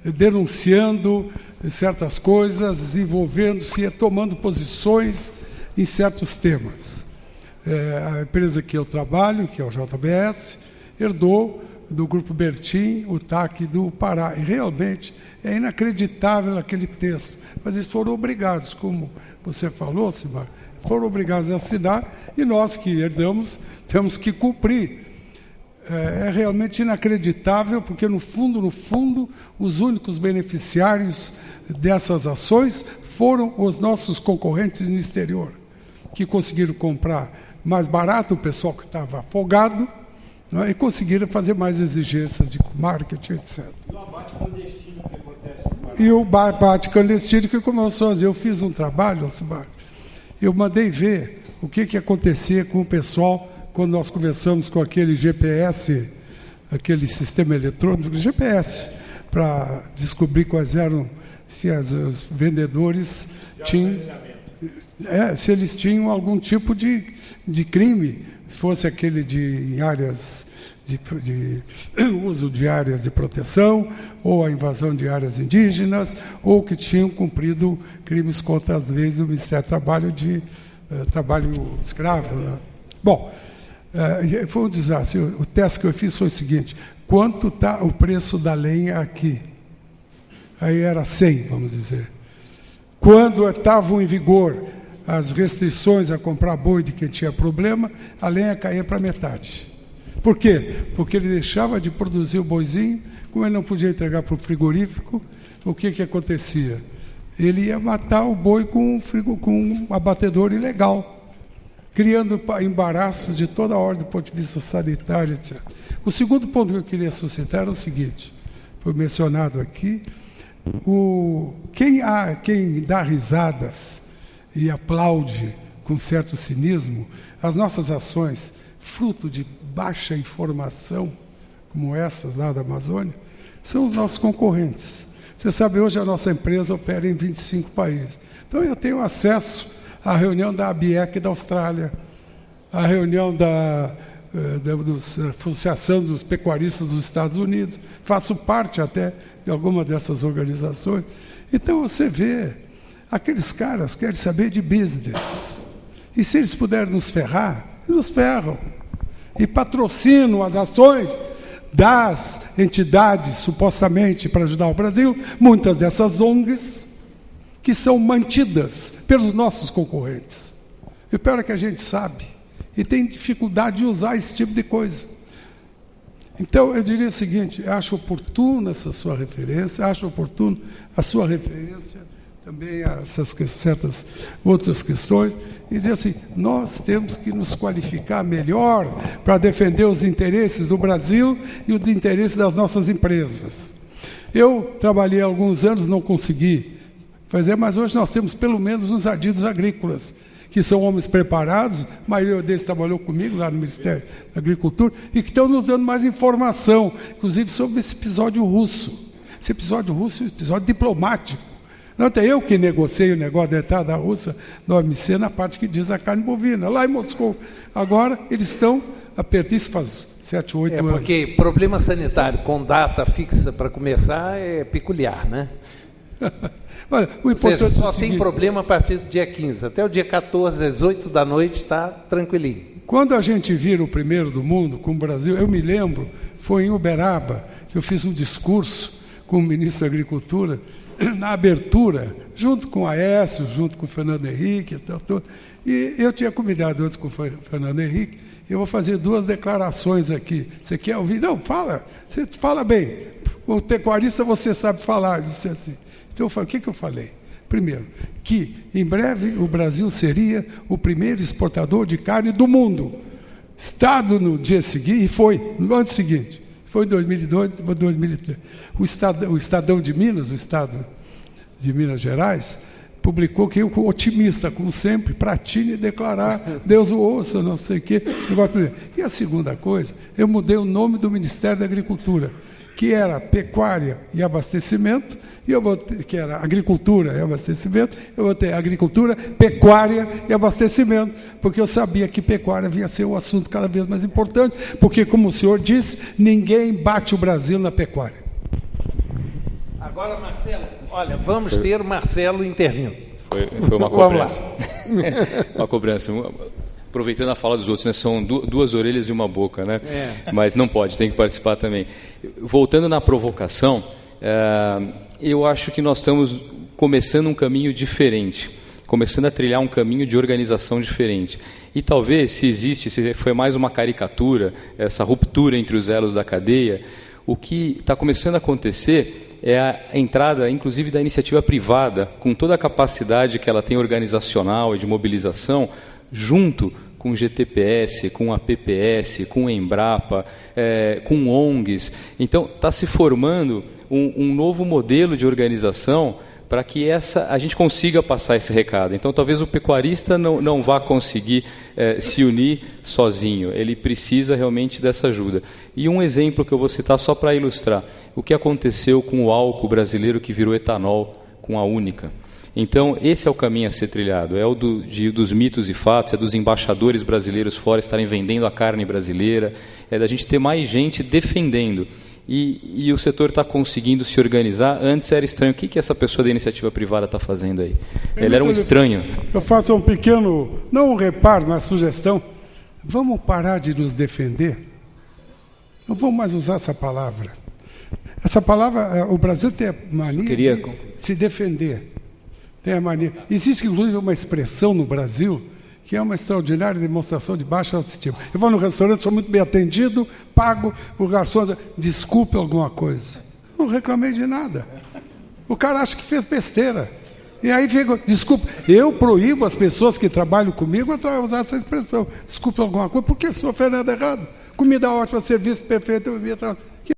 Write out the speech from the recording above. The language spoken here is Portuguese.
denunciando certas coisas, envolvendo-se, tomando posições em certos temas. A empresa que eu trabalho, que é o JBS, herdou do Grupo Bertin o TAC do Pará. E realmente é inacreditável aquele texto. Mas eles foram obrigados, como você falou, Simar, foram obrigados a assinar, e nós que herdamos temos que cumprir. É realmente inacreditável, porque no fundo, os únicos beneficiários dessas ações foram os nossos concorrentes no exterior, que conseguiram comprar mais barato, o pessoal que estava afogado, não é? E conseguiram fazer mais exigências de marketing, etc. E o abate clandestino que acontece no Pará? E o abate clandestino que começou a dizer, eu fiz um trabalho, eu mandei ver o que acontecia com o pessoal quando nós começamos com aquele GPS, aquele sistema eletrônico, GPS, para descobrir quais eram, se os vendedores tinham, se eles tinham algum tipo de crime, se fosse aquele de áreas de uso de áreas de proteção, ou a invasão de áreas indígenas, ou que tinham cumprido crimes contra as leis do Ministério do Trabalho, de trabalho escravo, né? Bom, foi um desastre. O teste que eu fiz foi o seguinte: quanto está o preço da lenha aqui? Aí era 100, vamos dizer. Quando estavam em vigor as restrições a comprar boi de quem tinha problema, a lenha caía para metade. Por quê? Porque ele deixava de produzir o boizinho, como ele não podia entregar para o frigorífico, o que acontecia? Ele ia matar o boi com um abatedor ilegal, criando embaraços de toda a ordem do ponto de vista sanitário, etc. O segundo ponto que eu queria suscitar era o seguinte, foi mencionado aqui, quem dá risadas e aplaude com certo cinismo as nossas ações, fruto de baixa informação, como essas lá da Amazônia, são os nossos concorrentes. Você sabe, hoje a nossa empresa opera em 25 países. Então eu tenho acesso à reunião da ABIEC da Austrália, à reunião da Associação dos Pecuaristas dos Estados Unidos, faço parte até de alguma dessas organizações. Então você vê, aqueles caras querem saber de business. E se eles puderem nos ferrar, eles nos ferram. E patrocinam as ações das entidades, supostamente para ajudar o Brasil, muitas dessas ONGs, que são mantidas pelos nossos concorrentes. E o pior é que a gente sabe, e tem dificuldade de usar esse tipo de coisa. Então, eu diria o seguinte, acho oportuna essa sua referência, acho oportuno a sua referência, também a essas certas outras questões, e dizer assim, nós temos que nos qualificar melhor para defender os interesses do Brasil e os interesses das nossas empresas. Eu trabalhei há alguns anos, não consegui fazer, mas hoje nós temos pelo menos uns adidos agrícolas, que são homens preparados, a maioria deles trabalhou comigo lá no Ministério da Agricultura, e que estão nos dando mais informação, inclusive sobre esse episódio russo. Esse episódio russo é um episódio diplomático. Não até eu que negociei o negócio da entrada da Rússia no OMC na parte que diz a carne bovina, lá em Moscou. Agora eles estão apertando, isso faz 7, 8 anos. Porque problema sanitário com data fixa para começar é peculiar, né? Olha, o importante Ou seja, só é o seguinte, tem problema a partir do dia 15. Até o dia 14, às 8 da noite, está tranquilinho. Quando a gente vira o primeiro do mundo, com o Brasil, eu me lembro, foi em Uberaba, que eu fiz um discurso com o ministro da Agricultura, na abertura, junto com o Aécio, junto com o Fernando Henrique, e eu tinha combinado antes com o Fernando Henrique, eu vou fazer 2 declarações aqui. Você quer ouvir? Não, fala, você fala bem. Como pecuarista você sabe falar, disse assim. Então eu falei, o que eu falei? Primeiro, que em breve o Brasil seria o primeiro exportador de carne do mundo. Estado no dia seguinte, e foi, no ano seguinte, foi em 2002, 2003. O Estadão de Minas, o Estado de Minas Gerais, publicou que eu, otimista, como sempre, Pratini declarar, Deus o ouça, não sei o quê. E a segunda coisa, eu mudei o nome do Ministério da Agricultura, que era Pecuária e Abastecimento, e eu botei, que era Agricultura e Abastecimento, eu botei Agricultura, Pecuária e Abastecimento, porque eu sabia que pecuária vinha a ser um assunto cada vez mais importante, porque, como o senhor disse, ninguém bate o Brasil na pecuária. Agora, Marcelo, olha, vamos ter Marcelo intervindo. Foi uma cobrança. Uma cobrança. Aproveitando a fala dos outros, né? São duas orelhas e uma boca, né? Mas não pode, tem que participar também. Voltando na provocação, eu acho que nós estamos começando um caminho diferente, começando a trilhar um caminho de organização diferente. E talvez, se foi mais uma caricatura, essa ruptura entre os elos da cadeia, o que está começando a acontecer é a entrada, inclusive, da iniciativa privada, com toda a capacidade que ela tem organizacional e de mobilização, junto com o GTPS, com a PPS, com a Embrapa, com ONGs. Então, está se formando um novo modelo de organização para que a gente consiga passar esse recado. Então, talvez o pecuarista não vá conseguir se unir sozinho. Ele precisa realmente dessa ajuda. E um exemplo que eu vou citar só para ilustrar. O que aconteceu com o álcool brasileiro que virou etanol com a Única. Então, esse é o caminho a ser trilhado. É o dos mitos e fatos, é dos embaixadores brasileiros fora estarem vendendo a carne brasileira, é da gente ter mais gente defendendo. E o setor está conseguindo se organizar. Antes era estranho. O que essa pessoa da iniciativa privada está fazendo aí? Ele era um estranho. Eu faço um pequeno, não um reparo, mas sugestão. Vamos parar de nos defender? Não vamos mais usar essa palavra. Essa palavra, o Brasil tem a mania de se defender. Tem a mania. Existe, inclusive, uma expressão no Brasil que é uma extraordinária demonstração de baixa autoestima. Eu vou no restaurante, sou muito bem atendido, pago, o garçom diz, desculpe alguma coisa. Não reclamei de nada. O cara acha que fez besteira. E aí fica, desculpe, eu proíbo as pessoas que trabalham comigo a usar essa expressão. Desculpe alguma coisa, porque se não fez nada errado. Comida ótima, serviço perfeito,